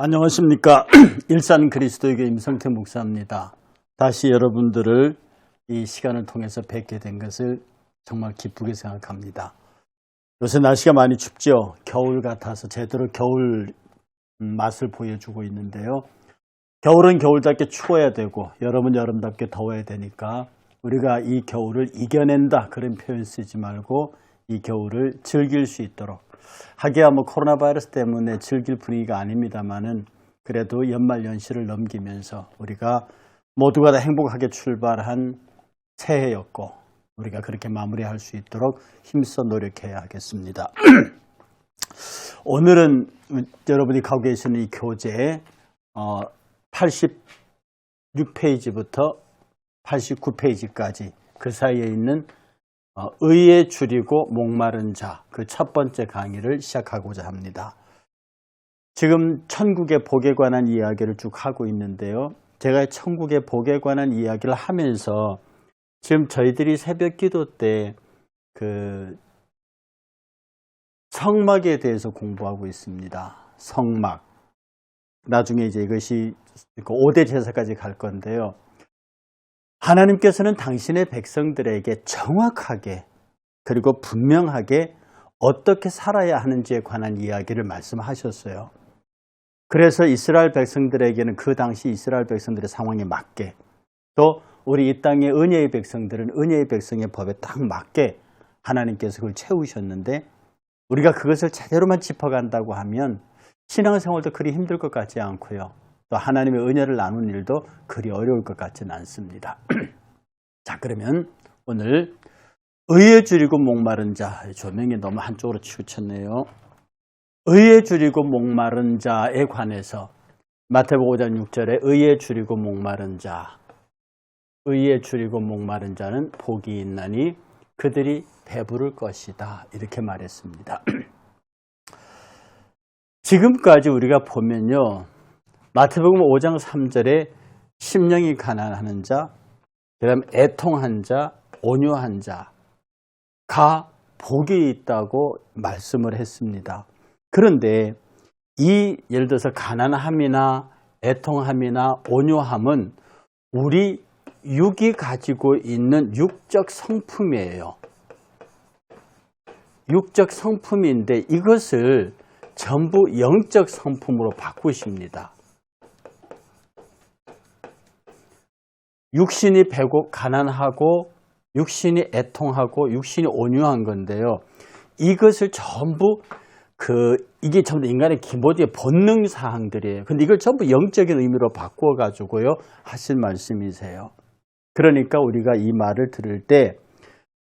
안녕하십니까. 일산 그리스도교회 임성태 목사입니다. 다시 여러분들을 이 시간을 통해서 뵙게 된 것을 정말 기쁘게 생각합니다. 요새 날씨가 많이 춥죠. 겨울 같아서 제대로 겨울 맛을 보여주고 있는데요. 겨울은 겨울답게 추워야 되고 여름은 여름답게 더워야 되니까 우리가 이 겨울을 이겨낸다 그런 표현 쓰지 말고 이 겨울을 즐길 수 있도록, 하기야 코로나 바이러스 때문에 즐길 분위기가 아닙니다만은 그래도 연말 연시를 넘기면서 우리가 모두가 다 행복하게 출발한 새해였고 우리가 그렇게 마무리할 수 있도록 힘써 노력해야 하겠습니다. 오늘은 여러분이 가고 계시는 이 교재 86페이지부터 89페이지까지 그 사이에 있는 의에 줄이고 목마른 자, 그 첫 번째 강의를 시작하고자 합니다. 지금 천국의 복에 관한 이야기를 쭉 하고 있는데요. 제가 천국의 복에 관한 이야기를 하면서 지금 저희들이 새벽 기도 때 그 성막에 대해서 공부하고 있습니다. 성막. 나중에 이제 이것이 5대 제사까지 갈 건데요. 하나님께서는 당신의 백성들에게 정확하게 그리고 분명하게 어떻게 살아야 하는지에 관한 이야기를 말씀하셨어요. 그래서 이스라엘 백성들에게는 그 당시 이스라엘 백성들의 상황에 맞게, 또 우리 이 땅의 은혜의 백성들은 은혜의 백성의 법에 딱 맞게 하나님께서 그걸 채우셨는데, 우리가 그것을 제대로만 짚어간다고 하면 신앙생활도 그리 힘들 것 같지 않고요. 또 하나님의 은혜를 나눈 일도 그리 어려울 것 같지는 않습니다. 자, 그러면 오늘 의에 줄이고 목마른 자, 조명이 너무 한쪽으로 치우쳤네요. 의에 줄이고 목마른 자에 관해서 마태복음 5장 6절에 의에 줄이고 목마른 자, 의에 줄이고 목마른 자는 복이 있나니 그들이 배부를 것이다, 이렇게 말했습니다. 지금까지 우리가 보면요, 마태복음 5장 3절에 심령이 가난한 자, 그 다음에 애통한 자, 온유한 자가 복이 있다고 말씀을 했습니다. 그런데 예를 들어서 가난함이나 애통함이나 온유함은 우리 육이 가지고 있는 육적 성품이에요. 육적 성품인데 이것을 전부 영적 성품으로 바꾸십니다. 육신이 가난하고 육신이 애통하고 육신이 온유한 건데요. 이것을 전부 이게 전부 인간의 기본의 본능 사항들이에요. 근데 이걸 전부 영적인 의미로 바꾸어 가지고요 하신 말씀이세요. 그러니까 우리가 이 말을 들을 때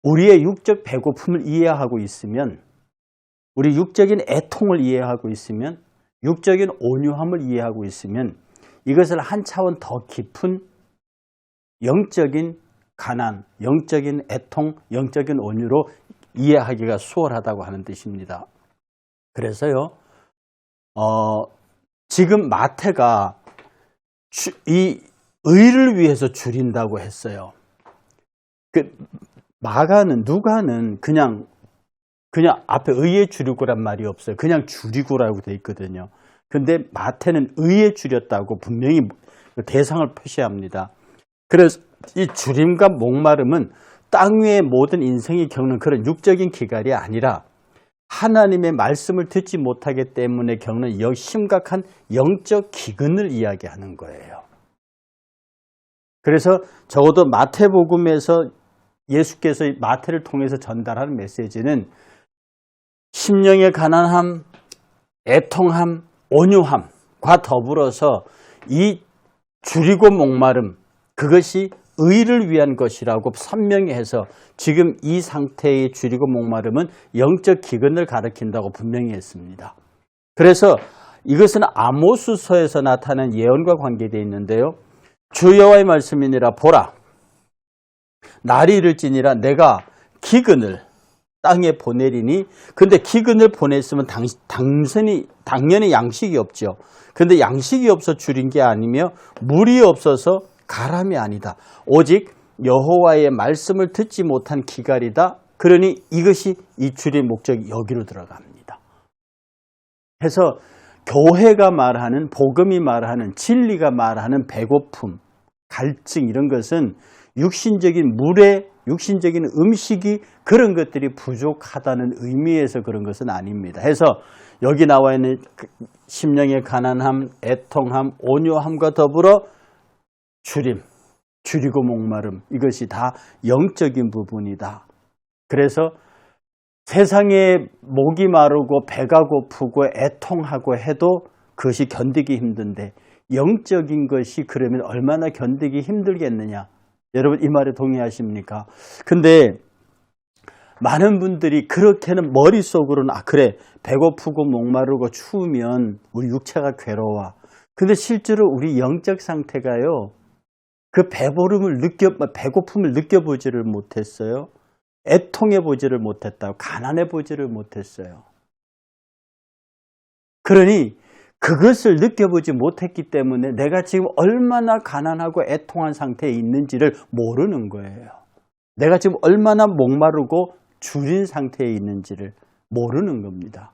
우리의 육적 배고픔을 이해하고 있으면, 우리 육적인 애통을 이해하고 있으면, 육적인 온유함을 이해하고 있으면 이것을 한 차원 더 깊은 영적인 가난, 영적인 애통, 영적인 온유로 이해하기가 수월하다고 하는 뜻입니다. 그래서요, 지금 마태가 이 의를 위해서 줄인다고 했어요. 누가는 그냥 앞에 의에 줄이고란 말이 없어요. 그냥 줄이고라고 돼 있거든요. 근데 마태는 의에 줄였다고 분명히 대상을 표시합니다. 그래서 이 줄임과 목마름은 땅 위의 모든 인생이 겪는 그런 육적인 기갈이 아니라 하나님의 말씀을 듣지 못하기 때문에 겪는 심각한 영적 기근을 이야기하는 거예요. 그래서 적어도 마태복음에서 예수께서 마태를 통해서 전달하는 메시지는 심령의 가난함, 애통함, 온유함과 더불어서 이 줄이고 목마름, 그것이 의를 위한 것이라고 선명히 해서 지금 이 상태의 줄이고 목마름은 영적 기근을 가리킨다고 분명히 했습니다. 그래서 이것은 아모스서에서 나타난 예언과 관계되어 있는데요. 주 여호와의 말씀이니라, 보라, 날이 이를지니라 내가 기근을 땅에 보내리니. 근데 기근을 보냈으면 당연히 양식이 없죠. 근데 양식이 없어 줄인 게 아니며 물이 없어서 가람이 아니다. 오직 여호와의 말씀을 듣지 못한 기갈이다. 그러니 이것이 이 줄의 목적이 여기로 들어갑니다. 해서 교회가 말하는, 복음이 말하는, 진리가 말하는 배고픔, 갈증 이런 것은 육신적인 물에, 육신적인 음식이 그런 것들이 부족하다는 의미에서 그런 것은 아닙니다. 해서 여기 나와 있는 심령의 가난함, 애통함, 온유함과 더불어 줄이고 목마름, 이것이 다 영적인 부분이다. 그래서 세상에 목이 마르고 배가 고프고 애통하고 해도 그것이 견디기 힘든데 영적인 것이 그러면 얼마나 견디기 힘들겠느냐. 여러분 이 말에 동의하십니까? 근데 많은 분들이 그렇게는 머릿속으로는 그래 배고프고 목마르고 추우면 우리 육체가 괴로워. 근데 실제로 우리 영적 상태가요. 그 배고픔을 느껴보지를 못했어요. 애통해 보지를 못했다고, 가난해 보지를 못했어요. 그러니 그것을 느껴보지 못했기 때문에 내가 지금 얼마나 가난하고 애통한 상태에 있는지를 모르는 거예요. 내가 지금 얼마나 목마르고 줄인 상태에 있는지를 모르는 겁니다.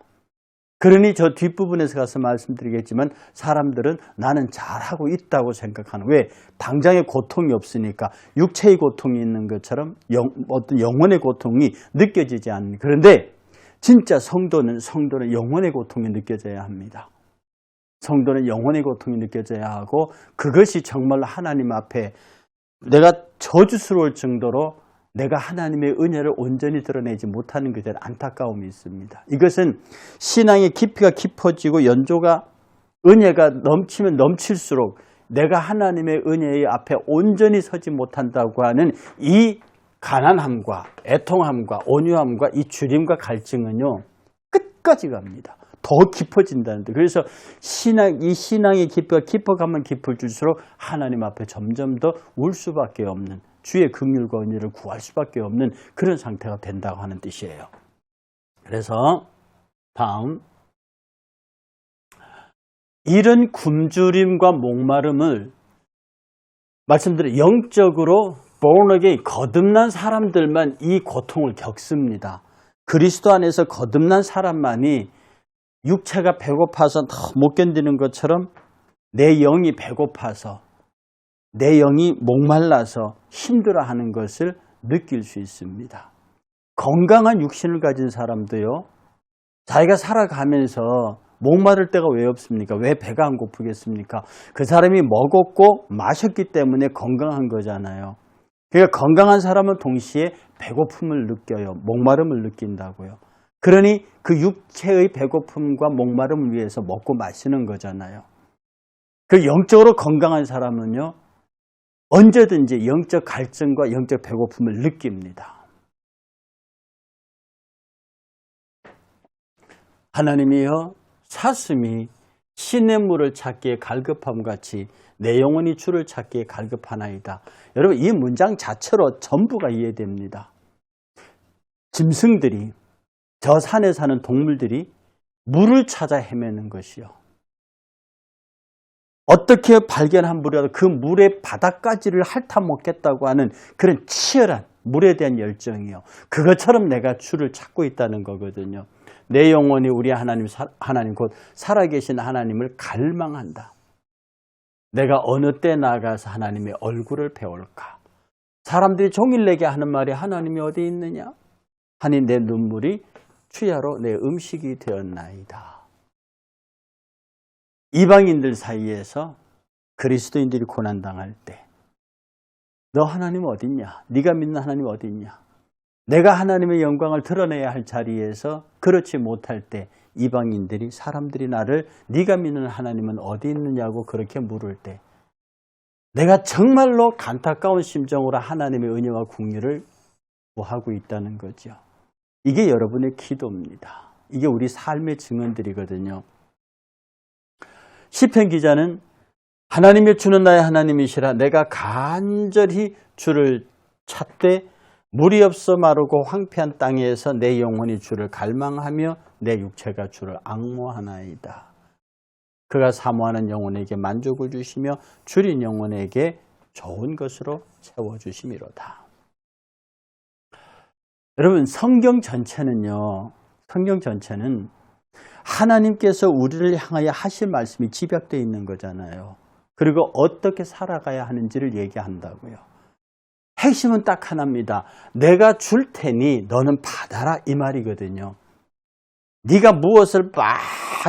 그러니 저 뒷부분에서 가서 말씀드리겠지만 사람들은 나는 잘하고 있다고 생각하는, 왜? 당장의 고통이 없으니까 육체의 고통이 있는 것처럼 어떤 영혼의 고통이 느껴지지 않는. 그런데 진짜 성도는 영혼의 고통이 느껴져야 합니다. 성도는 영혼의 고통이 느껴져야 하고 그것이 정말로 하나님 앞에 내가 저주스러울 정도로 내가 하나님의 은혜를 온전히 드러내지 못하는 것에 대한 안타까움이 있습니다. 이것은 신앙의 깊이가 깊어지고 연조가 은혜가 넘치면 넘칠수록 내가 하나님의 은혜의 앞에 온전히 서지 못한다고 하는 이 가난함과 애통함과 온유함과 이 줄임과 갈증은요 끝까지 갑니다. 더 깊어진다는데, 그래서 이 신앙의 깊이가 깊어가면 깊어질수록 하나님 앞에 점점 더 울 수밖에 없는, 주의 긍휼과 은혜를 구할 수밖에 없는 그런 상태가 된다고 하는 뜻이에요. 그래서 다음, 이런 굶주림과 목마름을 말씀드린 영적으로 born again, 거듭난 사람들만 이 고통을 겪습니다. 그리스도 안에서 거듭난 사람만이 육체가 배고파서 못 견디는 것처럼 내 영이 배고파서, 내 영이 목말라서 힘들어하는 것을 느낄 수 있습니다. 건강한 육신을 가진 사람도요, 자기가 살아가면서 목마를 때가 왜 없습니까? 왜 배가 안 고프겠습니까? 그 사람이 먹었고 마셨기 때문에 건강한 거잖아요. 그러니까 건강한 사람은 동시에 배고픔을 느껴요. 목마름을 느낀다고요. 그러니 그 육체의 배고픔과 목마름을 위해서 먹고 마시는 거잖아요. 그 영적으로 건강한 사람은요, 언제든지 영적 갈증과 영적 배고픔을 느낍니다. 하나님이여, 사슴이 시냇물을 찾기에 갈급함 같이 내 영혼이 주를 찾기에 갈급하나이다. 여러분, 이 문장 자체로 전부가 이해됩니다. 짐승들이, 저 산에 사는 동물들이 물을 찾아 헤매는 것이요, 어떻게 발견한 물이라도 그 물의 바닥까지를 핥아먹겠다고 하는 그런 치열한 물에 대한 열정이요, 그것처럼 내가 주를 찾고 있다는 거거든요. 내 영혼이 우리 하나님 곧 살아계신 하나님을 갈망한다. 내가 어느 때 나가서 하나님의 얼굴을 배울까? 사람들이 종일 내게 하는 말이 하나님이 어디 있느냐? 하니 내 눈물이 추야로 내 음식이 되었나이다. 이방인들 사이에서 그리스도인들이 고난당할 때 너 하나님 어딨냐? 네가 믿는 하나님 어딨냐? 내가 하나님의 영광을 드러내야 할 자리에서 그렇지 못할 때 이방인들이, 사람들이 나를 네가 믿는 하나님은 어디 있느냐고 그렇게 물을 때 내가 정말로 안타까운 심정으로 하나님의 은혜와 긍휼을 구하고 있다는 거죠. 이게 여러분의 기도입니다. 이게 우리 삶의 증언들이거든요. 시편 기자는 하나님의 주는 나의 하나님이시라 내가 간절히 주를 찾되 물이 없어 마르고 황폐한 땅에서 내 영혼이 주를 갈망하며 내 육체가 주를 앙모하나이다. 그가 사모하는 영혼에게 만족을 주시며 줄인 영혼에게 좋은 것으로 채워주심이로다. 여러분, 성경 전체는 하나님께서 우리를 향하여 하실 말씀이 집약되어 있는 거잖아요. 그리고 어떻게 살아가야 하는지를 얘기한다고요. 핵심은 딱 하나입니다. 내가 줄 테니 너는 받아라, 이 말이거든요. 네가 무엇을 막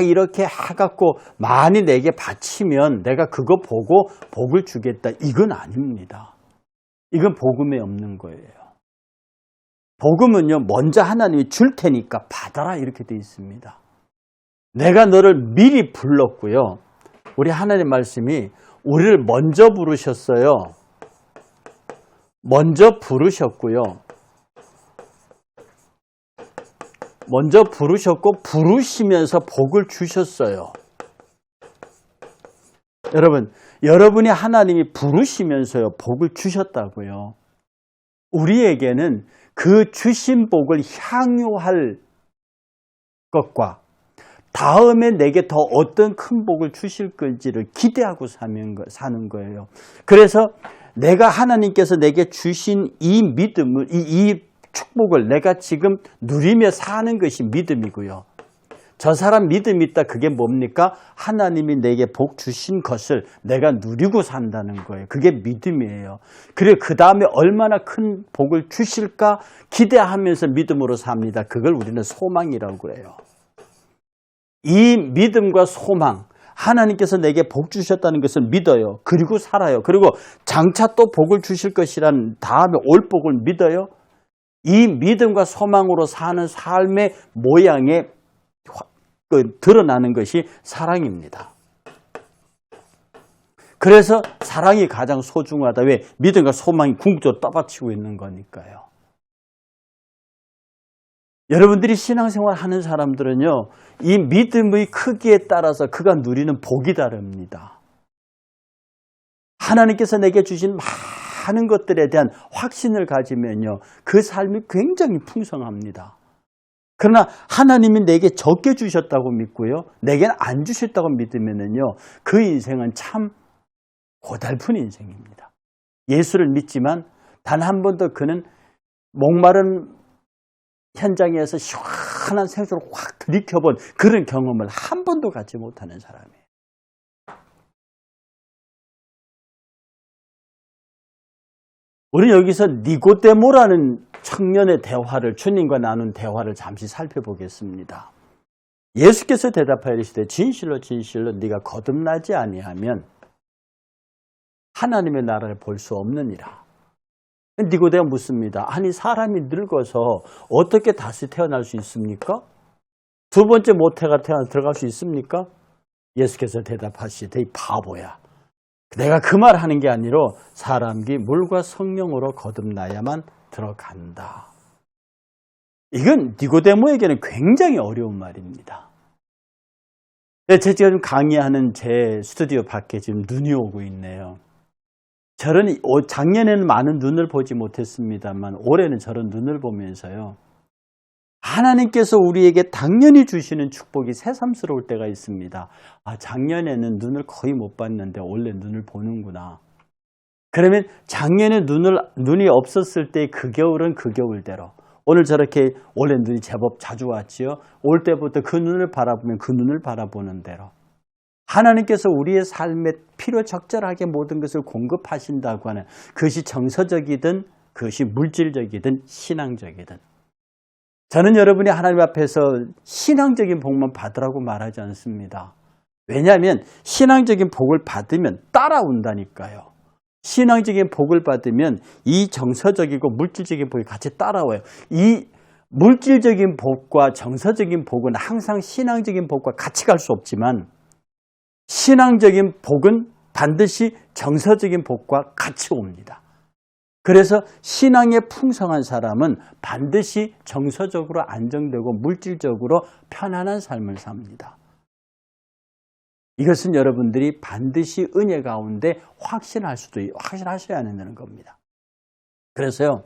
이렇게 해갖고 많이 내게 바치면 내가 그거 보고 복을 주겠다, 이건 아닙니다. 이건 복음에 없는 거예요. 복음은요, 먼저 하나님이 줄 테니까 받아라, 이렇게 되어 있습니다. 내가 너를 미리 불렀고요. 우리 하나님 말씀이 우리를 먼저 부르셨어요. 먼저 부르셨고요. 먼저 부르셨고 부르시면서 복을 주셨어요. 여러분, 여러분이 하나님이 부르시면서요, 복을 주셨다고요. 우리에게는 그 주신 복을 향유할 것과 다음에 내게 더 어떤 큰 복을 주실 건지를 기대하고 사는 거예요. 그래서 내가 하나님께서 내게 주신 이 믿음을, 이 축복을 내가 지금 누리며 사는 것이 믿음이고요. 저 사람 믿음이 있다, 그게 뭡니까? 하나님이 내게 복 주신 것을 내가 누리고 산다는 거예요. 그게 믿음이에요. 그리고 그 다음에 얼마나 큰 복을 주실까 기대하면서 믿음으로 삽니다. 그걸 우리는 소망이라고 그래요. 이 믿음과 소망, 하나님께서 내게 복 주셨다는 것을 믿어요. 그리고 살아요. 그리고 장차 또 복을 주실 것이란 다음에 올 복을 믿어요. 이 믿음과 소망으로 사는 삶의 모양에 드러나는 것이 사랑입니다. 그래서 사랑이 가장 소중하다. 왜? 믿음과 소망이 궁극적으로 떠받치고 있는 거니까요. 여러분들이 신앙생활 하는 사람들은요, 이 믿음의 크기에 따라서 그가 누리는 복이 다릅니다. 하나님께서 내게 주신 많은 것들에 대한 확신을 가지면요, 그 삶이 굉장히 풍성합니다. 그러나 하나님이 내게 적게 주셨다고 믿고요, 내게는 안 주셨다고 믿으면요, 그 인생은 참 고달픈 인생입니다. 예수를 믿지만 단 한 번도 그는 목마른 현장에서 시원한 생수를 확 들이켜본 그런 경험을 한 번도 갖지 못하는 사람이에요. 우리는 여기서 니고데모라는 청년의 대화를, 주님과 나눈 대화를 잠시 살펴보겠습니다. 예수께서 대답하여 이르시되 진실로 진실로 네가 거듭나지 아니하면 하나님의 나라를 볼 수 없느니라. 니고데모 묻습니다. 아니, 사람이 늙어서 어떻게 다시 태어날 수 있습니까? 두 번째 모태가 들어갈 수 있습니까? 예수께서 대답하시되 이 바보야. 내가 그 말 하는 게 아니라 사람이 물과 성령으로 거듭나야만 들어간다. 이건 니고데모에게는 굉장히 어려운 말입니다. 제가 지금 강의하는 제 스튜디오 밖에 지금 눈이 오고 있네요. 저는 작년에는 많은 눈을 보지 못했습니다만 올해는 저런 눈을 보면서요, 하나님께서 우리에게 당연히 주시는 축복이 새삼스러울 때가 있습니다. 아, 작년에는 눈을 거의 못 봤는데 올해 눈을 보는구나. 그러면 작년에 눈이 없었을 때 그 겨울은 그 겨울대로, 오늘 저렇게 올해 눈이 제법 자주 왔지요. 올 때부터 그 눈을 바라보면 그 눈을 바라보는 대로 하나님께서 우리의 삶에 필요 적절하게 모든 것을 공급하신다고 하는, 그것이 정서적이든 그것이 물질적이든 신앙적이든, 저는 여러분이 하나님 앞에서 신앙적인 복만 받으라고 말하지 않습니다. 왜냐하면 신앙적인 복을 받으면 따라온다니까요. 신앙적인 복을 받으면 이 정서적이고 물질적인 복이 같이 따라와요. 이 물질적인 복과 정서적인 복은 항상 신앙적인 복과 같이 갈 수 없지만 신앙적인 복은 반드시 정서적인 복과 같이 옵니다. 그래서 신앙에 풍성한 사람은 반드시 정서적으로 안정되고 물질적으로 편안한 삶을 삽니다. 이것은 여러분들이 반드시 은혜 가운데 확신하셔야 된다는 겁니다. 그래서요,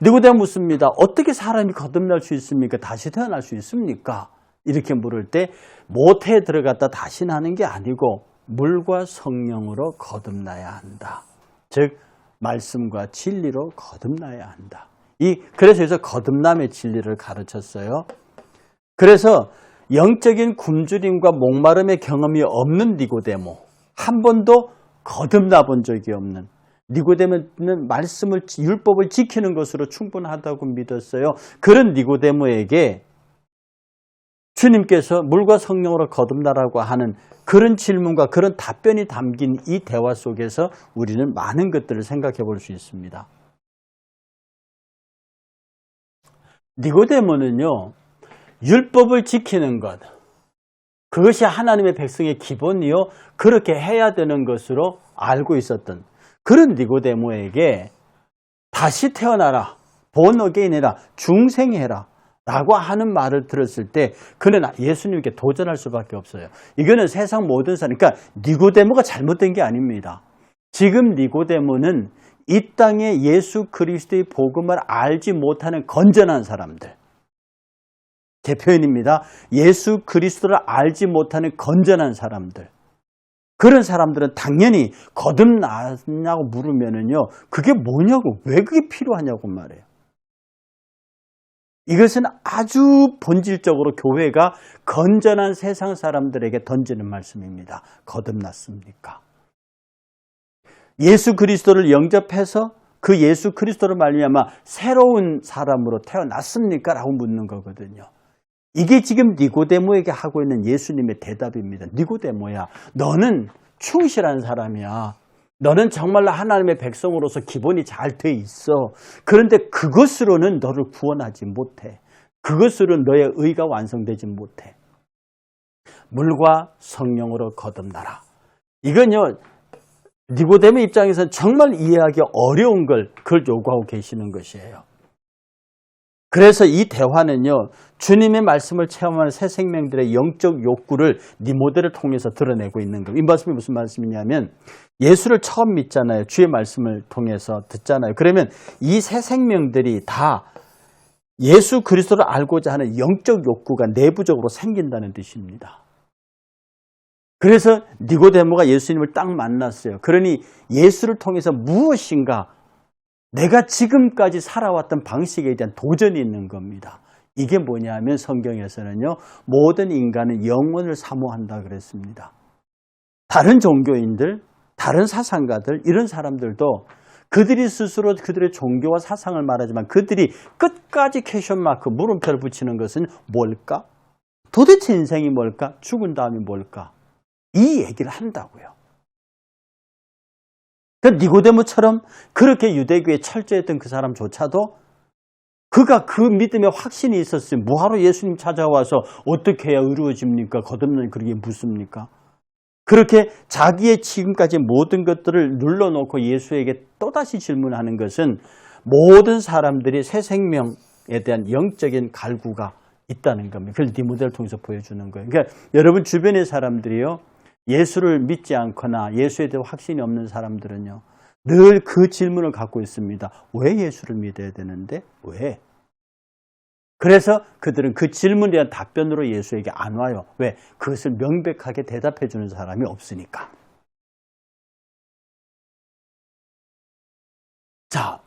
니고데모 묻습니다. 어떻게 사람이 거듭날 수 있습니까? 다시 태어날 수 있습니까? 이렇게 물을 때 모태에 들어갔다 다시 나는 게 아니고 물과 성령으로 거듭나야 한다. 즉 말씀과 진리로 거듭나야 한다. 그래서 여기서 거듭남의 진리를 가르쳤어요. 그래서 영적인 굶주림과 목마름의 경험이 없는 니고데모, 한 번도 거듭나 본 적이 없는 니고데모는 말씀을, 율법을 지키는 것으로 충분하다고 믿었어요. 그런 니고데모에게 주님께서 물과 성령으로 거듭나라고 하는 그런 질문과 그런 답변이 담긴 이 대화 속에서 우리는 많은 것들을 생각해 볼 수 있습니다. 니고데모는요, 율법을 지키는 것, 그것이 하나님의 백성의 기본이요, 그렇게 해야 되는 것으로 알고 있었던 그런 니고데모에게 다시 태어나라, born again해라, 중생해라 라고 하는 말을 들었을 때 그는 예수님께 도전할 수밖에 없어요. 이거는 세상 모든 사람, 그러니까 니고데모가 잘못된 게 아닙니다. 지금 니고데모는 이 땅에 예수 그리스도의 복음을 알지 못하는 건전한 사람들, 제 표현입니다. 예수 그리스도를 알지 못하는 건전한 사람들, 그런 사람들은 당연히 거듭나냐고 물으면은요, 그게 뭐냐고, 왜 그게 필요하냐고 말해요. 이것은 아주 본질적으로 교회가 건전한 세상 사람들에게 던지는 말씀입니다. 거듭났습니까? 예수 그리스도를 영접해서 그 예수 그리스도를 말미암아 새로운 사람으로 태어났습니까? 라고 묻는 거거든요. 이게 지금 니고데모에게 하고 있는 예수님의 대답입니다. 니고데모야, 너는 충실한 사람이야. 너는 정말로 하나님의 백성으로서 기본이 잘 돼 있어. 그런데 그것으로는 너를 구원하지 못해. 그것으로는 너의 의가 완성되지 못해. 물과 성령으로 거듭나라. 이건요, 니고데모 입장에서는 정말 이해하기 어려운 걸 그걸 요구하고 계시는 것이에요. 그래서 이 대화는요, 주님의 말씀을 체험하는 새 생명들의 영적 욕구를 니고데모를 통해서 드러내고 있는 겁니다. 이 말씀이 무슨 말씀이냐면, 예수를 처음 믿잖아요. 주의 말씀을 통해서 듣잖아요. 그러면 이 새 생명들이 다 예수 그리스도를 알고자 하는 영적 욕구가 내부적으로 생긴다는 뜻입니다. 그래서 니고데모가 예수님을 딱 만났어요. 그러니 예수를 통해서 무엇인가 내가 지금까지 살아왔던 방식에 대한 도전이 있는 겁니다. 이게 뭐냐면 성경에서는요, 모든 인간은 영원을 사모한다 그랬습니다. 다른 종교인들, 다른 사상가들, 이런 사람들도 그들이 스스로 그들의 종교와 사상을 말하지만 그들이 끝까지 퀘스천마크, 물음표를 붙이는 것은 뭘까? 도대체 인생이 뭘까? 죽은 다음이 뭘까? 이 얘기를 한다고요. 그러니까 니고데모처럼 그렇게 유대교에 철저했던 그 사람조차도 그가 그 믿음에 확신이 있었으면 뭐하러 예수님 찾아와서 어떻게 해야 이루어집니까? 거듭나는 그게 묻습니까? 그렇게 자기의 지금까지 모든 것들을 눌러놓고 예수에게 또다시 질문하는 것은 모든 사람들이 새 생명에 대한 영적인 갈구가 있다는 겁니다. 그걸 니고데모를 통해서 보여주는 거예요. 그러니까 여러분 주변의 사람들이요, 예수를 믿지 않거나 예수에 대해 확신이 없는 사람들은요, 늘 그 질문을 갖고 있습니다. 왜 예수를 믿어야 되는데? 왜? 그래서 그들은 그 질문에 대한 답변으로 예수에게 안 와요. 왜? 그것을 명백하게 대답해 주는 사람이 없으니까. 자,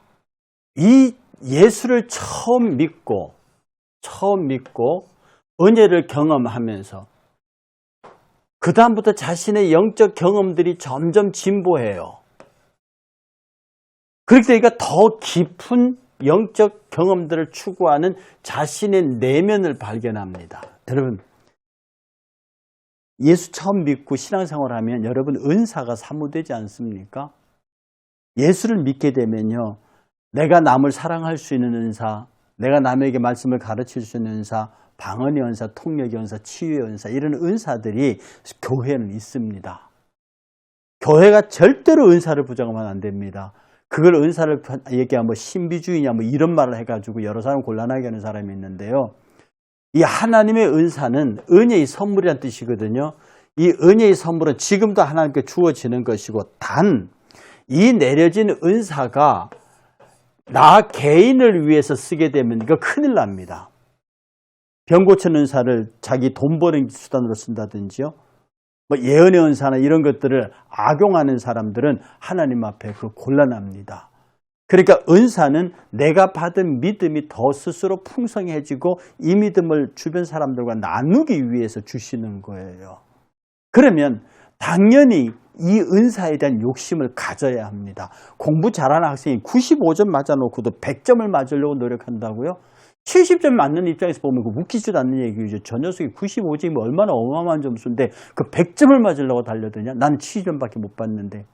이 예수를 처음 믿고 은혜를 경험하면서 그 다음부터 자신의 영적 경험들이 점점 진보해요. 그렇게 되니까 더 깊은 영적 경험들을 추구하는 자신의 내면을 발견합니다. 여러분, 예수 처음 믿고 신앙생활을 하면 여러분 은사가 사모되지 않습니까? 예수를 믿게 되면요, 내가 남을 사랑할 수 있는 은사, 내가 남에게 말씀을 가르칠 수 있는 은사, 방언의 은사, 통역의 은사, 치유의 은사, 이런 은사들이 교회는 있습니다. 교회가 절대로 은사를 부정하면 안 됩니다. 그걸 은사를 얘기하면 뭐 신비주의냐 뭐 이런 말을 해가지고 여러 사람 곤란하게 하는 사람이 있는데요. 이 하나님의 은사는 은혜의 선물이라는 뜻이거든요. 이 은혜의 선물은 지금도 하나님께 주어지는 것이고, 단 이 내려진 은사가 나 개인을 위해서 쓰게 되면 이거 큰일 납니다. 병 고치는 은사를 자기 돈 버는 수단으로 쓴다든지요, 뭐 예언의 은사나 이런 것들을 악용하는 사람들은 하나님 앞에 그 곤란합니다. 그러니까 은사는 내가 받은 믿음이 더 스스로 풍성해지고 이 믿음을 주변 사람들과 나누기 위해서 주시는 거예요. 그러면 당연히 이 은사에 대한 욕심을 가져야 합니다. 공부 잘하는 학생이 95점 맞아놓고도 100점을 맞으려고 노력한다고요? 70점 맞는 입장에서 보면 그 웃기지도 않는 얘기죠. 저 녀석이 95점이면 얼마나 어마어마한 점수인데 그 100점을 맞으려고 달려드냐? 나는 70점밖에 못 받는데.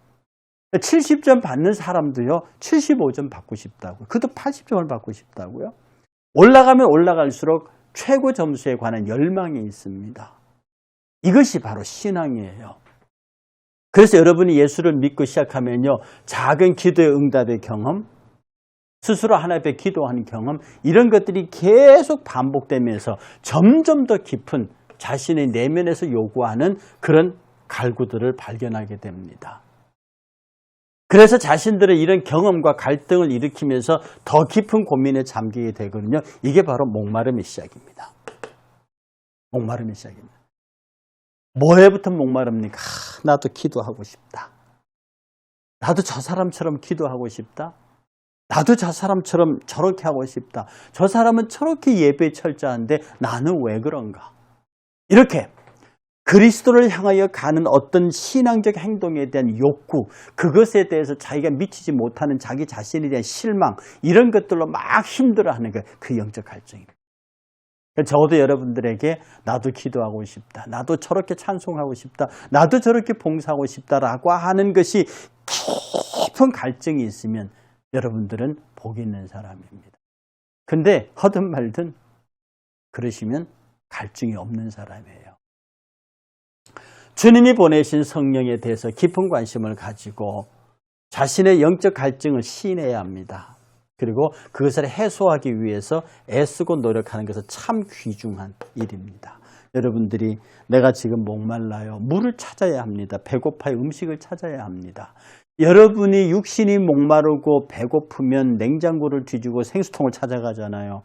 70점 받는 사람도요, 75점 받고 싶다고요. 그도 80점을 받고 싶다고요. 올라가면 올라갈수록 최고 점수에 관한 열망이 있습니다. 이것이 바로 신앙이에요. 그래서 여러분이 예수를 믿고 시작하면요, 작은 기도의 응답의 경험, 스스로 하나님 앞에 기도하는 경험, 이런 것들이 계속 반복되면서 점점 더 깊은 자신의 내면에서 요구하는 그런 갈구들을 발견하게 됩니다. 그래서 자신들의 이런 경험과 갈등을 일으키면서 더 깊은 고민에 잠기게 되거든요. 이게 바로 목마름의 시작입니다. 목마름의 시작입니다. 뭐에부터 목마릅니까? 나도 기도하고 싶다. 나도 저 사람처럼 기도하고 싶다. 나도 저 사람처럼 저렇게 하고 싶다. 저 사람은 저렇게 예배에 철저한데 나는 왜 그런가? 이렇게 그리스도를 향하여 가는 어떤 신앙적 행동에 대한 욕구, 그것에 대해서 자기가 미치지 못하는 자기 자신에 대한 실망, 이런 것들로 막 힘들어하는 게 그 영적 갈증입니다. 저도 여러분들에게 나도 기도하고 싶다, 나도 저렇게 찬송하고 싶다, 나도 저렇게 봉사하고 싶다라고 하는 것이 깊은 갈증이 있으면 여러분들은 복 있는 사람입니다. 근데 하든 말든 그러시면 갈증이 없는 사람이에요. 주님이 보내신 성령에 대해서 깊은 관심을 가지고 자신의 영적 갈증을 시인해야 합니다. 그리고 그것을 해소하기 위해서 애쓰고 노력하는 것은 참 귀중한 일입니다. 여러분들이 내가 지금 목말라요. 물을 찾아야 합니다. 배고파요. 음식을 찾아야 합니다. 여러분이 육신이 목마르고 배고프면 냉장고를 뒤지고 생수통을 찾아가잖아요.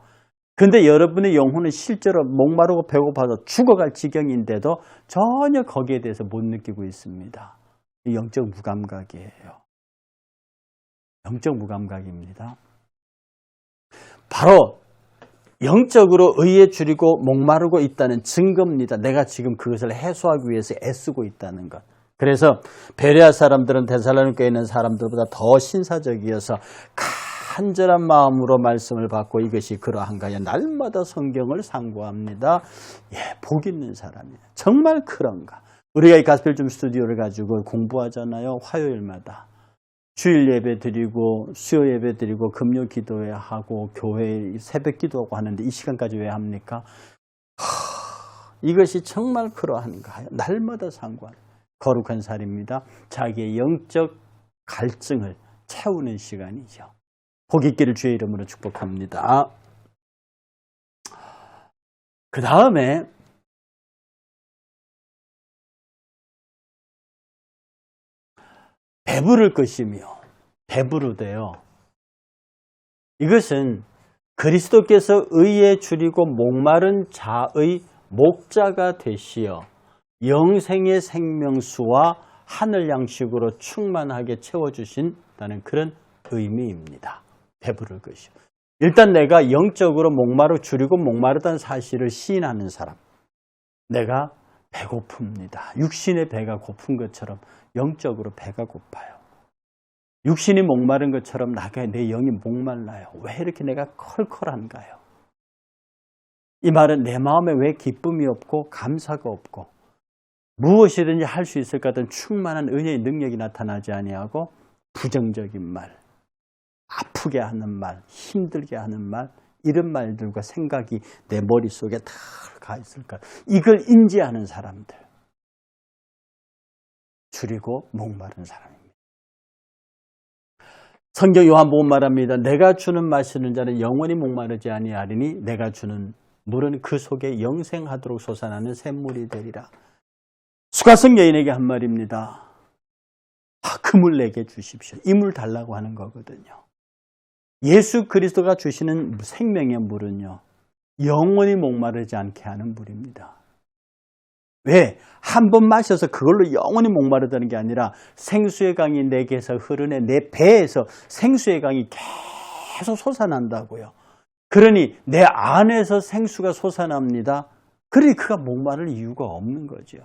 근데 여러분의 영혼은 실제로 목마르고 배고파서 죽어갈 지경인데도 전혀 거기에 대해서 못 느끼고 있습니다. 영적 무감각이에요. 영적 무감각입니다. 바로 영적으로 의에 줄이고 목마르고 있다는 증거입니다. 내가 지금 그것을 해소하기 위해서 애쓰고 있다는 것. 그래서 베레아 사람들은 데살로니가에 있는 사람들보다 더 신사적이어서 간절한 마음으로 말씀을 받고 이것이 그러한가요? 날마다 성경을 상고합니다. 예, 복 있는 사람이에요. 정말 그런가? 우리가 이 가스펠 스튜디오를 가지고 공부하잖아요. 화요일마다. 주일 예배 드리고 수요 예배 드리고 금요 기도회 하고 교회 새벽 기도하고 하는데 이 시간까지 왜 합니까? 이것이 정말 그러한가요? 날마다 상고하는 거룩한 살입니다. 자기의 영적 갈증을 채우는 시간이죠. 복 있기를 주의 이름으로 축복합니다. 그 다음에 배부를 것이며 배부르대요. 이것은 그리스도께서 의에 줄이고 목마른 자의 목자가 되시어 영생의 생명수와 하늘 양식으로 충만하게 채워주신다는 그런 의미입니다. 배부를 것이요. 일단 내가 영적으로 목마르 줄이고 목마르다는 사실을 시인하는 사람. 내가 배고픕니다. 육신의 배가 고픈 것처럼 영적으로 배가 고파요. 육신이 목마른 것처럼 내 영이 목말라요. 왜 이렇게 내가 컬컬한가요? 이 말은 내 마음에 왜 기쁨이 없고 감사가 없고 무엇이든지 할 수 있을 것 같은 충만한 은혜의 능력이 나타나지 아니하고 부정적인 말, 아프게 하는 말, 힘들게 하는 말, 이런 말들과 생각이 내 머릿속에 다 가 있을까? 이걸 인지하는 사람들. 줄이고 목마른 사람입니다. 성경 요한복음 말합니다. 내가 주는 마시는 자는 영원히 목마르지 아니하리니 내가 주는 물은 그 속에 영생하도록 솟아나는 샘물이 되리라. 수가성 여인에게 한 말입니다. 그 물 내게 주십시오. 이 물 달라고 하는 거거든요. 예수 그리스도가 주시는 생명의 물은요, 영원히 목마르지 않게 하는 물입니다. 왜? 한 번 마셔서 그걸로 영원히 목마르다는 게 아니라 생수의 강이 내게서 흐르네. 내 배에서 생수의 강이 계속 솟아난다고요. 그러니 내 안에서 생수가 솟아납니다. 그러니 그가 목마를 이유가 없는 거죠.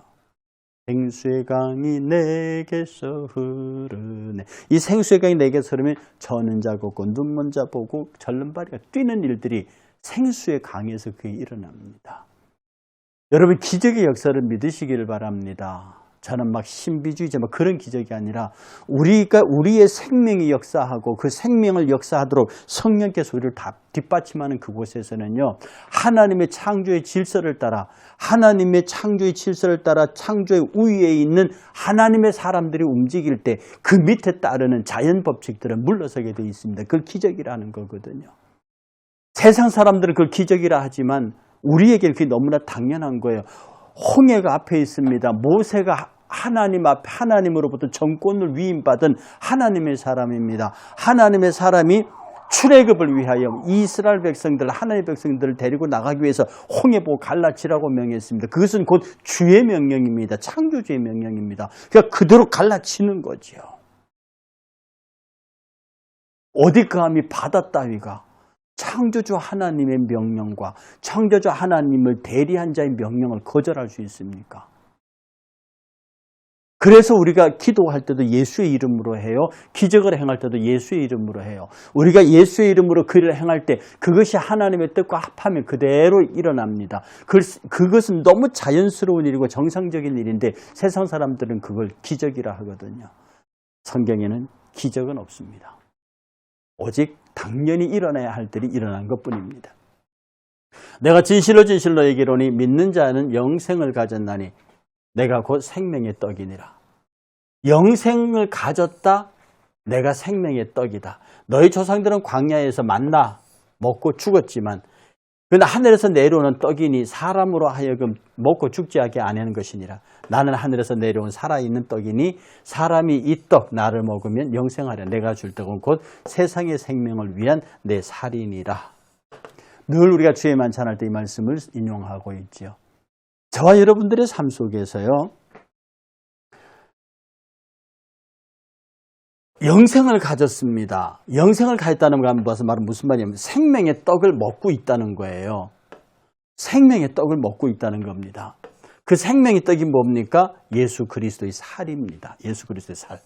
생수의 강이 내게서 흐르네. 이 생수의 강이 내게서 흐르면 저는 자 걷고 눈먼 자 보고 절름발이가 뛰는 일들이 생수의 강에서 그게 일어납니다. 여러분 기적의 역사를 믿으시기를 바랍니다. 저는 막 신비주의자 막 그런 기적이 아니라 우리의 생명이 역사하고 그 생명을 역사하도록 성령께서 우리를 다 뒷받침하는 그곳에서는요. 하나님의 창조의 질서를 따라 하나님의 창조의 질서를 따라 창조의 우위에 있는 하나님의 사람들이 움직일 때 그 밑에 따르는 자연 법칙들은 물러서게 되어 있습니다. 그걸 기적이라는 거거든요. 세상 사람들은 그걸 기적이라 하지만 우리에게 그게 너무나 당연한 거예요. 홍해가 앞에 있습니다. 모세가 하나님 앞에 하나님으로부터 정권을 위임받은 하나님의 사람입니다. 하나님의 사람이 출애굽을 위하여 이스라엘 백성들, 하나님의 백성들을 데리고 나가기 위해서 홍해 보고 갈라치라고 명했습니다. 그것은 곧 주의 명령입니다. 창조주의 명령입니다. 그러니까 그대로 갈라치는 거죠. 어디 감히 바다 따위가 창조주 하나님의 명령과 창조주 하나님을 대리한 자의 명령을 거절할 수 있습니까? 그래서 우리가 기도할 때도 예수의 이름으로 해요. 기적을 행할 때도 예수의 이름으로 해요. 우리가 예수의 이름으로 그 일을 행할 때 그것이 하나님의 뜻과 합하면 그대로 일어납니다. 그것은 너무 자연스러운 일이고 정상적인 일인데 세상 사람들은 그걸 기적이라 하거든요. 성경에는 기적은 없습니다. 오직 당연히 일어나야 할 일이 일어난 것뿐입니다. 내가 진실로 얘기로니 믿는 자는 영생을 가졌나니 내가 곧 생명의 떡이니라. 영생을 가졌다. 내가 생명의 떡이다. 너희 조상들은 광야에서 만나 먹고 죽었지만 그러나 하늘에서 내려오는 떡이니 사람으로 하여금 먹고 죽지 않게 하는 것이니라. 나는 하늘에서 내려온 살아있는 떡이니 사람이 이 떡 나를 먹으면 영생하려. 내가 줄 떡은 곧 세상의 생명을 위한 내 살이니라. 늘 우리가 주의 만찬할 때 이 말씀을 인용하고 있죠. 저와 여러분들의 삶 속에서요. 영생을 가졌습니다. 영생을 가졌다는 거 말은 무슨 말이냐면 생명의 떡을 먹고 있다는 거예요. 생명의 떡을 먹고 있다는 겁니다. 그 생명의 떡이 뭡니까? 예수 그리스도의 살입니다. 예수 그리스도의 살.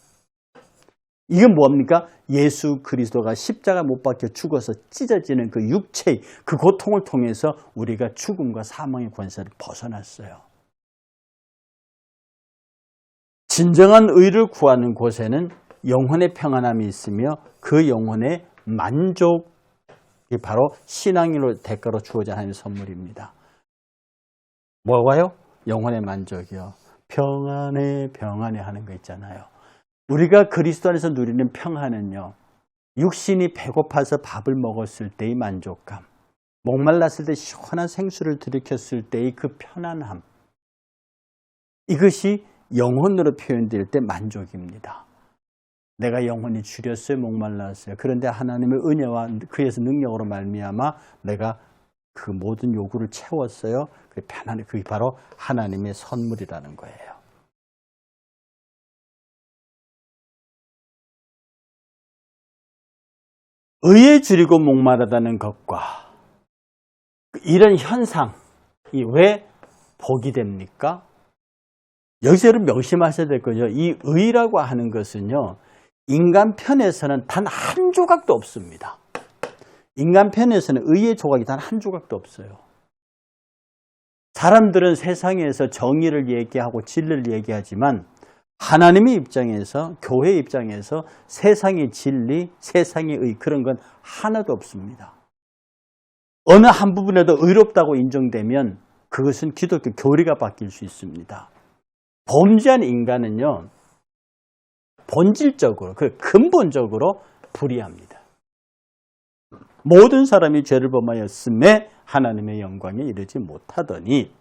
이건 뭡니까? 예수 그리스도가 십자가 못 박혀 죽어서 찢어지는 그 육체의 그 고통을 통해서 우리가 죽음과 사망의 권세를 벗어났어요. 진정한 의를 구하는 곳에는 영혼의 평안함이 있으며 그 영혼의 만족이 바로 신앙인으로 대가로 주어진 하나님의 선물입니다. 뭐가요? 영혼의 만족이요. 평안해 하는 거 있잖아요. 우리가 그리스도 안에서 누리는 평안은요. 육신이 배고파서 밥을 먹었을 때의 만족감, 목말랐을 때 시원한 생수를 들이켰을 때의 그 편안함, 이것이 영혼으로 표현될 때 만족입니다. 내가 영혼이 줄였어요, 목말랐어요. 그런데 하나님의 은혜와 그에서 능력으로 말미암아 내가 그 모든 요구를 채웠어요. 그 편안해, 그게 바로 하나님의 선물이라는 거예요. 의에 줄이고 목마르다는 것과 이런 현상이 왜 복이 됩니까? 여기서 여러분 명심하셔야 될 거죠. 이 의라고 하는 것은요. 인간 편에서는 단 한 조각도 없습니다. 인간 편에서는 의의 조각이 단 한 조각도 없어요. 사람들은 세상에서 정의를 얘기하고 진리를 얘기하지만 하나님의 입장에서, 교회의 입장에서 세상의 진리, 세상의 의 그런 건 하나도 없습니다. 어느 한 부분에도 의롭다고 인정되면 그것은 기독교 교리가 바뀔 수 있습니다. 범죄한 인간은요. 본질적으로, 근본적으로 불의합니다. 모든 사람이 죄를 범하였음에 하나님의 영광에 이르지 못하더니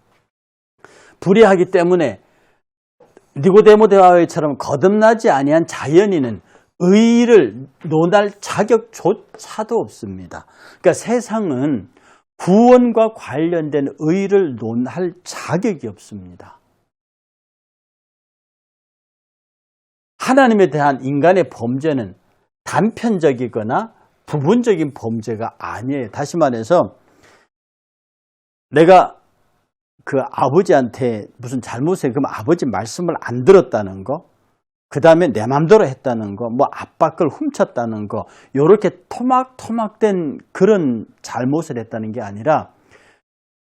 불의하기 때문에 니고데모 대화처럼 거듭나지 아니한 자연인은 의를 논할 자격조차도 없습니다. 그러니까 세상은 구원과 관련된 의를 논할 자격이 없습니다. 하나님에 대한 인간의 범죄는 단편적이거나 부분적인 범죄가 아니에요. 다시 말해서 내가 그 아버지한테 무슨 잘못을 그럼 아버지 말씀을 안 들었다는 거, 그 다음에 내 맘대로 했다는 거, 뭐 아빠 걸 훔쳤다는 거, 요렇게 토막토막된 그런 잘못을 했다는 게 아니라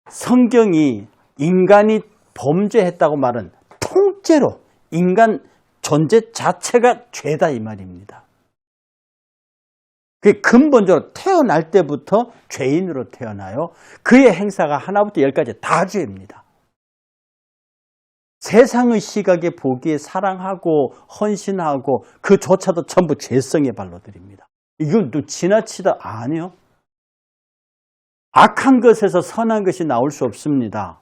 성경이 인간이 범죄했다고 말은 통째로 인간 존재 자체가 죄다 이 말입니다. 그 근본적으로 태어날 때부터 죄인으로 태어나요. 그의 행사가 하나부터 열까지 다 죄입니다. 세상의 시각에 보기에 사랑하고 헌신하고 그조차도 전부 죄성의 발로들입니다. 이건 또 지나치다 아니요. 악한 것에서 선한 것이 나올 수 없습니다.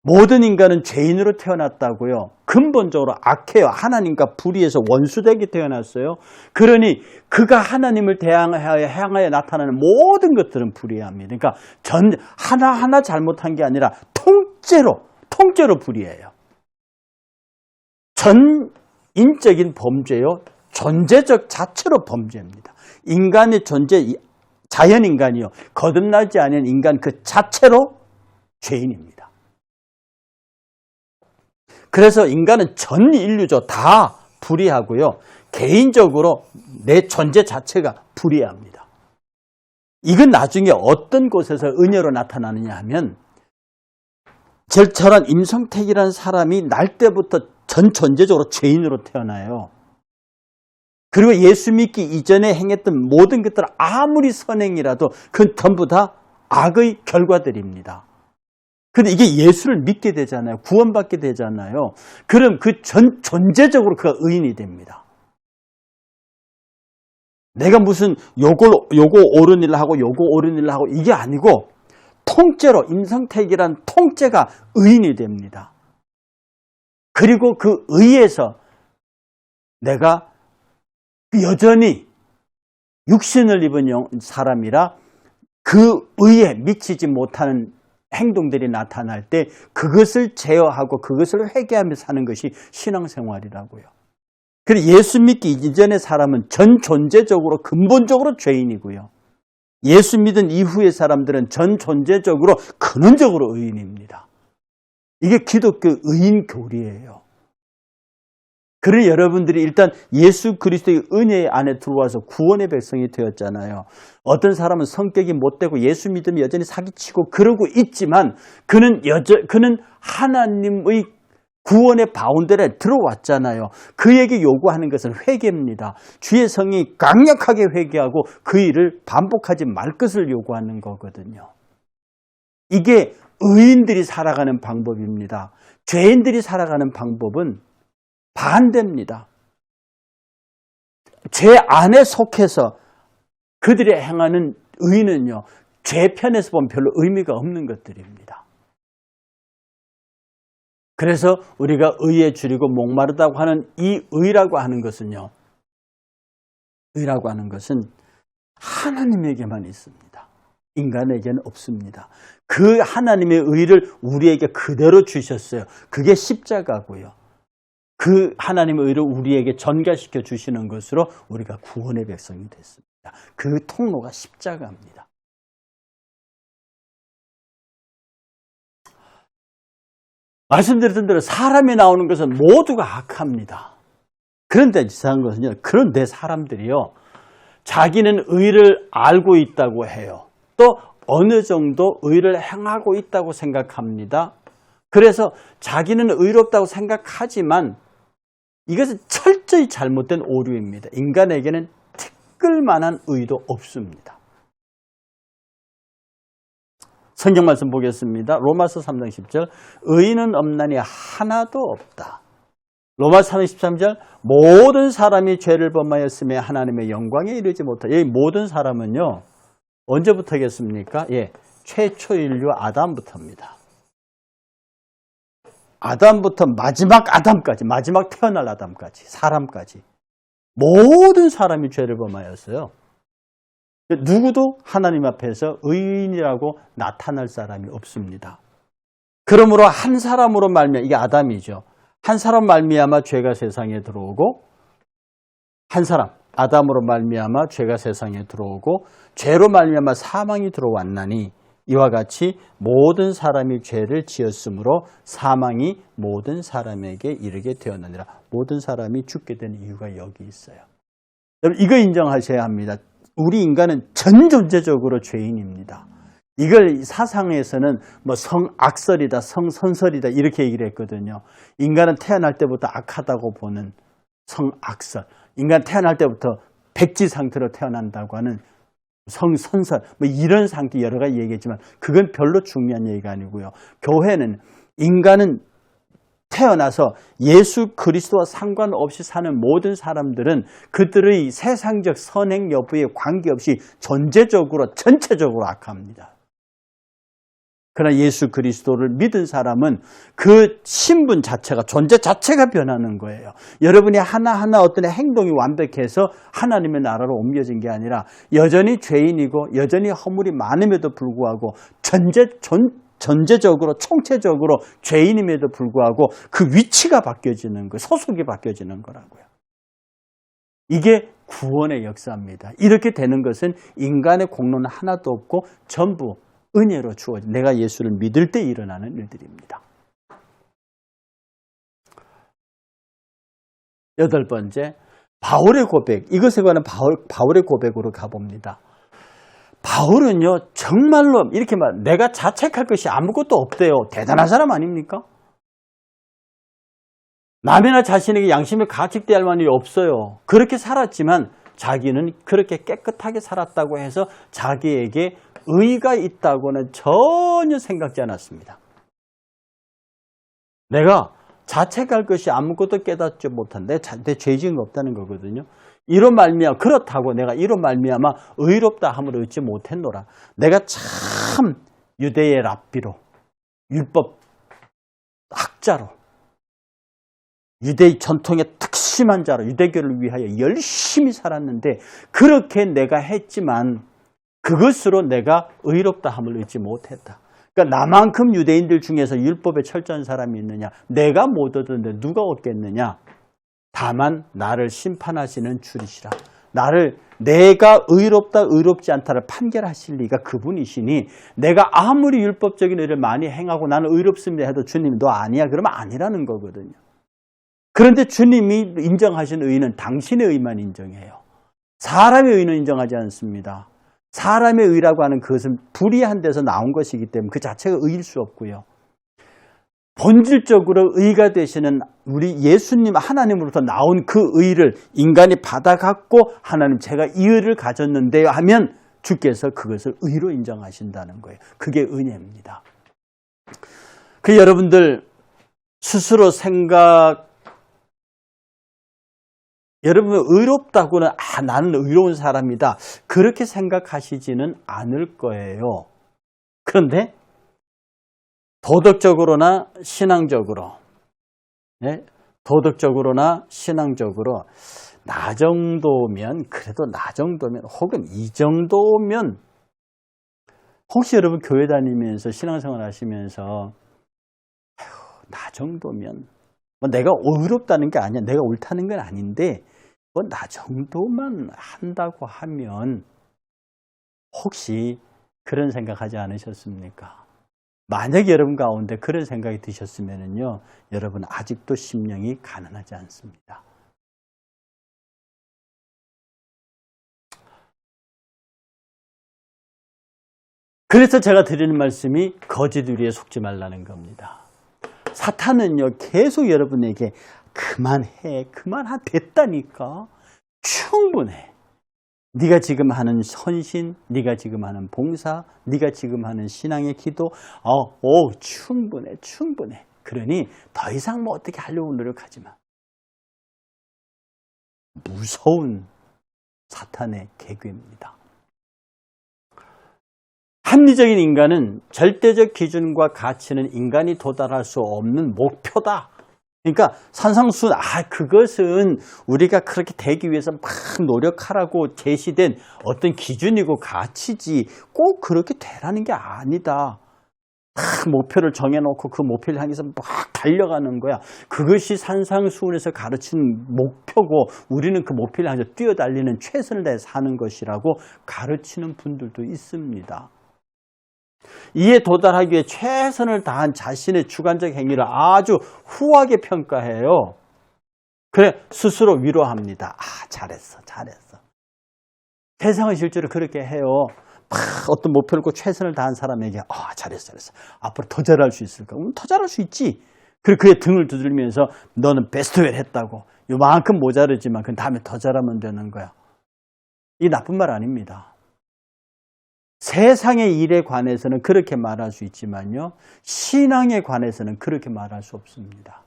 모든 인간은 죄인으로 태어났다고요. 근본적으로 악해요. 하나님과 불의해서 원수되게 태어났어요. 그러니 그가 하나님을 향하여 나타나는 모든 것들은 불의합니다. 그러니까 하나하나 잘못한 게 아니라 통째로 불의해요. 전인적인 범죄요. 존재적 자체로 범죄입니다. 인간의 존재, 자연인간이요. 거듭나지 않은 인간 그 자체로 죄인입니다. 그래서 인간은 전 인류죠. 다 불의하고요. 개인적으로 내 존재 자체가 불의합니다. 이건 나중에 어떤 곳에서 은혜로 나타나느냐 하면 저런 임성택이라는 사람이 날 때부터 전 존재적으로 죄인으로 태어나요. 그리고 예수 믿기 이전에 행했던 모든 것들 아무리 선행이라도 그건 전부 다 악의 결과들입니다. 근데 이게 예수를 믿게 되잖아요. 구원받게 되잖아요. 그럼 그 존재적으로 그가 의인이 됩니다. 내가 무슨 요거 옳은 일을 하고 요거 옳은 일을 하고 이게 아니고 통째로 임성택이란 통째가 의인이 됩니다. 그리고 그 의에서 내가 여전히 육신을 입은 사람이라 그 의에 미치지 못하는 행동들이 나타날 때 그것을 제어하고 그것을 회개하며 사는 것이 신앙생활이라고요. 그리고 예수 믿기 이전의 사람은 전 존재적으로 근본적으로 죄인이고요. 예수 믿은 이후의 사람들은 전 존재적으로 근원적으로 의인입니다. 이게 기독교 의인 교리예요. 그러니 여러분들이 일단 예수 그리스도의 은혜 안에 들어와서 구원의 백성이 되었잖아요. 어떤 사람은 성격이 못되고 예수 믿으면 여전히 사기치고 그러고 있지만 그는 하나님의 구원의 바운더리에 들어왔잖아요. 그에게 요구하는 것은 회개입니다. 주의 성이 강력하게 회개하고 그 일을 반복하지 말 것을 요구하는 거거든요. 이게 의인들이 살아가는 방법입니다. 죄인들이 살아가는 방법은 반대입니다. 죄 안에 속해서 그들이 행하는 의는요, 죄 편에서 보면 별로 의미가 없는 것들입니다. 그래서 우리가 의에 줄이고 목마르다고 하는 이 의라고 하는 것은요, 의라고 하는 것은 하나님에게만 있습니다. 인간에게는 없습니다. 그 하나님의 의를 우리에게 그대로 주셨어요. 그게 십자가고요. 그 하나님의 의를 우리에게 전가시켜 주시는 것으로 우리가 구원의 백성이 됐습니다. 그 통로가 십자가입니다. 말씀드렸던 대로 사람이 나오는 것은 모두가 악합니다. 그런데 이상한 것은요, 그런데 사람들이요, 자기는 의를 알고 있다고 해요. 또 어느 정도 의를 행하고 있다고 생각합니다. 그래서 자기는 의롭다고 생각하지만 이것은 철저히 잘못된 오류입니다. 인간에게는 티끌만한 의도 없습니다. 성경 말씀 보겠습니다. 로마서 3장 10절 의인은 없나니 하나도 없다. 로마서 3장 13절 모든 사람이 죄를 범하였으며 하나님의 영광에 이르지 못하다. 이 모든 사람은요, 언제부터겠습니까? 예, 최초 인류 아담부터입니다. 아담부터 마지막 아담까지, 마지막 태어날 아담까지, 사람까지 모든 사람이 죄를 범하였어요. 누구도 하나님 앞에서 의인이라고 나타날 사람이 없습니다. 그러므로 한 사람으로 말미암아, 이게 아담이죠. 한 사람 말미암아 죄가 세상에 들어오고 한 사람 아담으로 말미암아 죄가 세상에 들어오고 죄로 말미암아 사망이 들어왔나니 이와 같이 모든 사람이 죄를 지었으므로 사망이 모든 사람에게 이르게 되었느니라. 모든 사람이 죽게 된 이유가 여기 있어요. 여러분 이거 인정하셔야 합니다. 우리 인간은 전 존재적으로 죄인입니다. 이걸 사상에서는 뭐 성악설이다, 성선설이다 이렇게 얘기를 했거든요. 인간은 태어날 때부터 악하다고 보는 성악설. 인간 태어날 때부터 백지 상태로 태어난다고 하는 성선설. 뭐 이런 상태 여러 가지 얘기했지만 그건 별로 중요한 얘기가 아니고요. 교회는 인간은 태어나서 예수 그리스도와 상관없이 사는 모든 사람들은 그들의 세상적 선행 여부에 관계없이 전체적으로 전체적으로 악합니다. 그러나 예수 그리스도를 믿은 사람은 그 신분 자체가 존재 자체가 변하는 거예요. 여러분이 하나하나 어떤 행동이 완벽해서 하나님의 나라로 옮겨진 게 아니라 여전히 죄인이고 여전히 허물이 많음에도 불구하고 전체적으로 총체적으로 죄인임에도 불구하고 그 위치가 바뀌어지는 거예요. 소속이 바뀌어지는 거라고요. 이게 구원의 역사입니다. 이렇게 되는 것은 인간의 공로는 하나도 없고 전부 은혜로 주어진 내가 예수를 믿을 때 일어나는 일들입니다. 8번째, 바울의 고백. 이것에 관한 바울의 고백으로 가봅니다. 바울은요, 정말로 이렇게 말, 내가 자책할 것이 아무것도 없대요. 대단한 사람 아닙니까? 남이나 자신에게 양심에 가책대할 만한 일이 없어요. 그렇게 살았지만 자기는 그렇게 깨끗하게 살았다고 해서 자기에게 의의가 있다고는 전혀 생각지 않았습니다. 내가 자책할 것이 아무것도 깨닫지 못한 내 죄지은 거 없다는 거거든요. 이런 말미암아 그렇다고 내가 이런 말미암아 의롭다 함을 얻지 못했노라. 내가 참 유대의 랍비로 율법 학자로 유대 전통의 특심한 자로 유대교를 위하여 열심히 살았는데 그렇게 내가 했지만 그것으로 내가 의롭다 함을 얻지 못했다. 그러니까 나만큼 유대인들 중에서 율법에 철저한 사람이 있느냐? 내가 못 얻었는데 누가 얻겠느냐? 다만 나를 심판하시는 주이시라. 내가 의롭다 의롭지 않다를 판결하실 리가 그분이시니 내가 아무리 율법적인 의를 많이 행하고 나는 의롭습니다 해도 주님이 너 아니야 그러면 아니라는 거거든요. 그런데 주님이 인정하신 의는 당신의 의만 인정해요. 사람의 의는 인정하지 않습니다. 사람의 의라고 하는 그것은 불의한 데서 나온 것이기 때문에 그 자체가 의일 수 없고요. 본질적으로 의가 되시는 우리 예수님 하나님으로부터 나온 그 의를 인간이 받아갖고 하나님 제가 이 의를 가졌는데요 하면 주께서 그것을 의로 인정하신다는 거예요. 그게 은혜입니다. 여러분들 스스로 여러분 의롭다고는 나는 의로운 사람이다 그렇게 생각하시지는 않을 거예요. 그런데 도덕적으로나 신앙적으로 나 정도면 혹은 이 정도면 혹시 여러분 교회 다니면서 신앙생활 하시면서 나 정도면 뭐 내가 의롭다는 게 아니야. 내가 옳다는 건 아닌데 뭐 나 정도만 한다고 하면 혹시 그런 생각하지 않으셨습니까? 만약에 여러분 가운데 그런 생각이 드셨으면요, 여러분 아직도 심령이 가난하지 않습니다. 그래서 제가 드리는 말씀이 거짓 의리에 속지 말라는 겁니다. 사탄은요 계속 여러분에게 됐다니까 충분해. 네가 지금 하는 헌신, 네가 지금 하는 봉사, 네가 지금 하는 신앙의 기도 충분해. 그러니 더 이상 뭐 어떻게 하려고 노력하지 마. 무서운 사탄의 계획입니다. 합리적인 인간은 절대적 기준과 가치는 인간이 도달할 수 없는 목표다. 그러니까 산상순, 그것은 우리가 그렇게 되기 위해서 막 노력하라고 제시된 어떤 기준이고 가치지 꼭 그렇게 되라는 게 아니다. 딱 목표를 정해놓고 그 목표를 향해서 막 달려가는 거야. 그것이 산상수훈에서 가르치는 목표고 우리는 그 목표를 향해서 뛰어달리는 최선을 다해 사는 것이라고 가르치는 분들도 있습니다. 이에 도달하기 위해 최선을 다한 자신의 주관적 행위를 아주 후하게 평가해요. 그래 스스로 위로합니다. 잘했어. 세상은 실제로 그렇게 해요. 어떤 목표를 꼭 최선을 다한 사람에게 잘했어. 앞으로 더 잘할 수 있을까? 더 잘할 수 있지. 그리고 그의 등을 두들면서 너는 베스트웰 했다고. 요만큼 모자르지만 그 다음에 더 잘하면 되는 거야. 이 나쁜 말 아닙니다. 세상의 일에 관해서는 그렇게 말할 수 있지만요. 신앙에 관해서는 그렇게 말할 수 없습니다.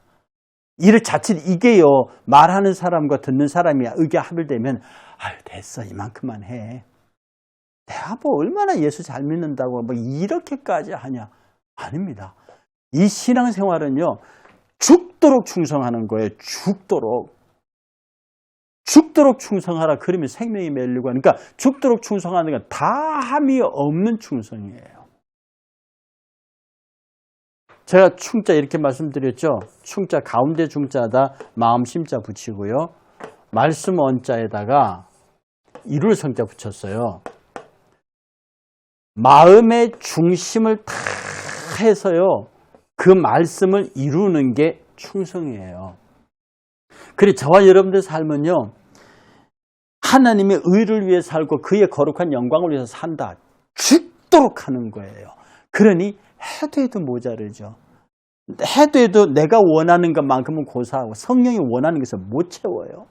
일 자칫 이게요. 말하는 사람과 듣는 사람이 의견 합일되면 됐어. 이만큼만 해. 내가 얼마나 예수 잘 믿는다고 이렇게까지 하냐. 아닙니다. 이 신앙생활은요. 죽도록 충성하는 거예요. 죽도록 충성하라. 그러면 생명이 맺리고 하니까 죽도록 충성하는 건 다함이 없는 충성이에요. 제가 충자 이렇게 말씀드렸죠. 충자 가운데 중자에다 마음 심자 붙이고요. 말씀 원자에다가 이룰 성자 붙였어요. 마음의 중심을 다 해서요. 그 말씀을 이루는 게 충성이에요. 그리고 저와 여러분들의 삶은요. 하나님의 의를 위해 살고 그의 거룩한 영광을 위해서 산다. 죽도록 하는 거예요. 그러니 해도 모자르죠. 해도 내가 원하는 것만큼은 고사하고 성령이 원하는 것을 못 채워요.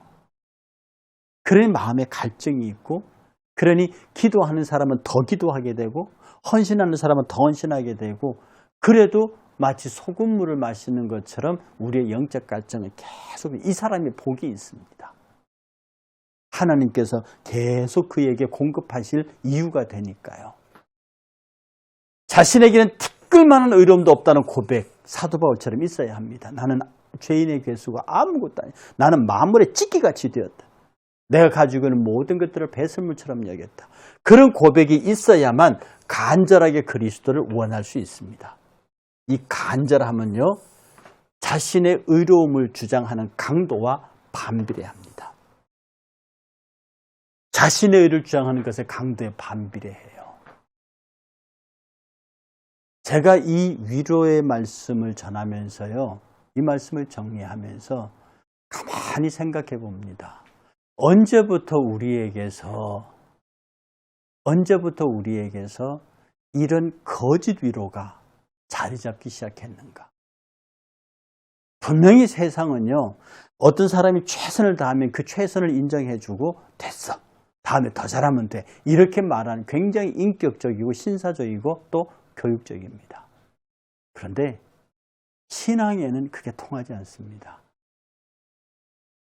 그러니 마음에 갈증이 있고 그러니 기도하는 사람은 더 기도하게 되고 헌신하는 사람은 더 헌신하게 되고 그래도 마치 소금물을 마시는 것처럼 우리의 영적 갈증은 계속 이 사람의 복이 있습니다. 하나님께서 계속 그에게 공급하실 이유가 되니까요. 자신에게는 티끌만한 의로움도 없다는 고백, 사도 바울처럼 있어야 합니다. 나는 죄인의 괴수가 아무것도 아니야. 나는 만물의 찌끼같이 되었다. 내가 가지고 있는 모든 것들을 배설물처럼 여겼다. 그런 고백이 있어야만 간절하게 그리스도를 원할 수 있습니다. 이 간절함은요. 자신의 의로움을 주장하는 강도와 반비례합니다. 자신의 의를 주장하는 것에 강도에 반비례해요. 제가 이 위로의 말씀을 전하면서요. 이 말씀을 정리하면서 가만히 생각해 봅니다. 언제부터 우리에게서 이런 거짓 위로가 자리 잡기 시작했는가? 분명히 세상은요. 어떤 사람이 최선을 다하면 그 최선을 인정해주고 됐어. 다음에 더 잘하면 돼. 이렇게 말하는 굉장히 인격적이고 신사적이고 또 교육적입니다. 그런데 신앙에는 그게 통하지 않습니다.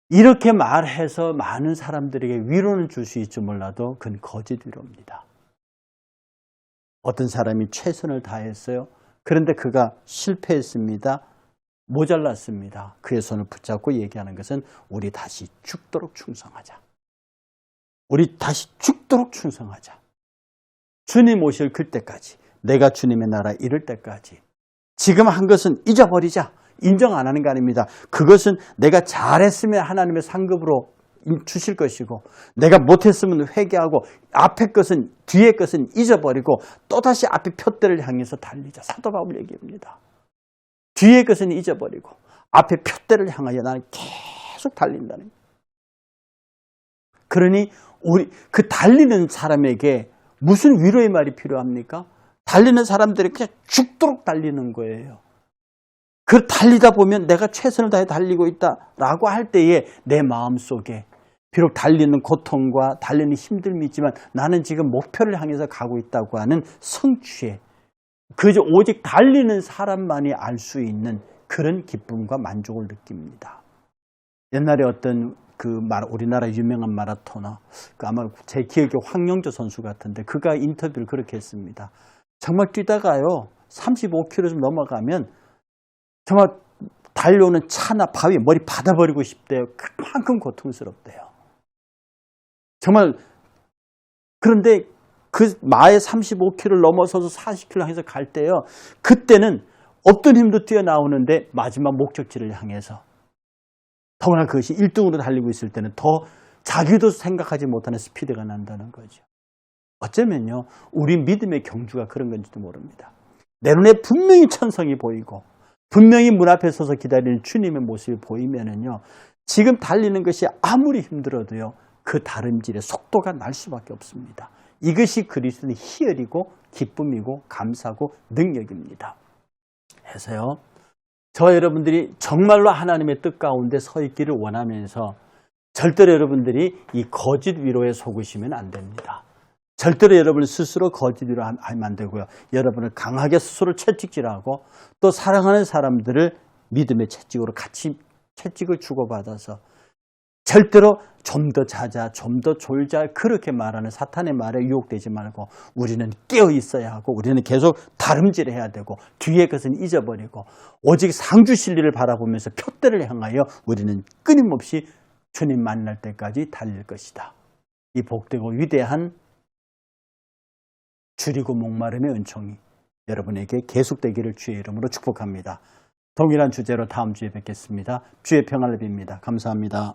이렇게 말해서 많은 사람들에게 위로는 줄 수 있지 몰라도 그건 거짓 위로입니다. 어떤 사람이 최선을 다했어요. 그런데 그가 실패했습니다. 모자랐습니다. 그의 손을 붙잡고 얘기하는 것은 우리 다시 죽도록 충성하자. 우리 다시 죽도록 충성하자. 주님 오실 그때까지, 내가 주님의 나라에 이를 때까지 지금 한 것은 잊어버리자. 인정 안 하는 거 아닙니다. 그것은 내가 잘했으면 하나님의 상급으로 주실 것이고 내가 못했으면 회개하고 앞에 것은 뒤에 것은 잊어버리고 또다시 앞에 표대를 향해서 달리자. 사도 바울 얘기입니다. 뒤에 것은 잊어버리고 앞에 표대를 향하여 나는 계속 달린다는 거예요. 그러니 우리 그 달리는 사람에게 무슨 위로의 말이 필요합니까? 달리는 사람들이 그냥 죽도록 달리는 거예요. 그 달리다 보면 내가 최선을 다해 달리고 있다라고 할 때에 내 마음속에 비록 달리는 고통과 달리는 힘듦이 있지만 나는 지금 목표를 향해서 가고 있다고 하는 성취에 그저 오직 달리는 사람만이 알 수 있는 그런 기쁨과 만족을 느낍니다. 옛날에 어떤 우리나라 유명한 마라토너, 아마 제 기억에 황영조 선수 같은데 그가 인터뷰를 그렇게 했습니다. 정말 뛰다가요 35km 좀 넘어가면 정말 달려오는 차나 바위에 머리 받아버리고 싶대요. 그만큼 고통스럽대요. 정말 그런데 그 마의 35km를 넘어서서 40km 향해서 갈 때요. 그때는 없던 힘도 뛰어나오는데 마지막 목적지를 향해서 더구나 그것이 1등으로 달리고 있을 때는 더 자기도 생각하지 못하는 스피드가 난다는 거죠. 어쩌면요, 우리 믿음의 경주가 그런 건지도 모릅니다. 내 눈에 분명히 천성이 보이고 분명히 문 앞에 서서 기다리는 주님의 모습이 보이면은요, 지금 달리는 것이 아무리 힘들어도요, 그 다름질의 속도가 날 수밖에 없습니다. 이것이 그리스도의 희열이고 기쁨이고 감사고 능력입니다. 해서요, 저와 여러분들이 정말로 하나님의 뜻 가운데 서 있기를 원하면서 절대로 여러분들이 이 거짓 위로에 속으시면 안 됩니다. 절대로 여러분 스스로 거짓 위로하면 안 되고요. 여러분을 강하게 스스로 채찍질하고 또 사랑하는 사람들을 믿음의 채찍으로 같이 채찍을 주고받아서 절대로 좀 더 자자, 좀 더 졸자 그렇게 말하는 사탄의 말에 유혹되지 말고 우리는 깨어 있어야 하고 우리는 계속 다름질해야 되고 뒤에 것은 잊어버리고 오직 상주 진리를 바라보면서 표대를 향하여 우리는 끊임없이 주님 만날 때까지 달릴 것이다. 이 복되고 위대한 줄이고 목마름의 은총이 여러분에게 계속되기를 주의 이름으로 축복합니다. 동일한 주제로 다음 주에 뵙겠습니다. 주의 평안을 빕니다. 감사합니다.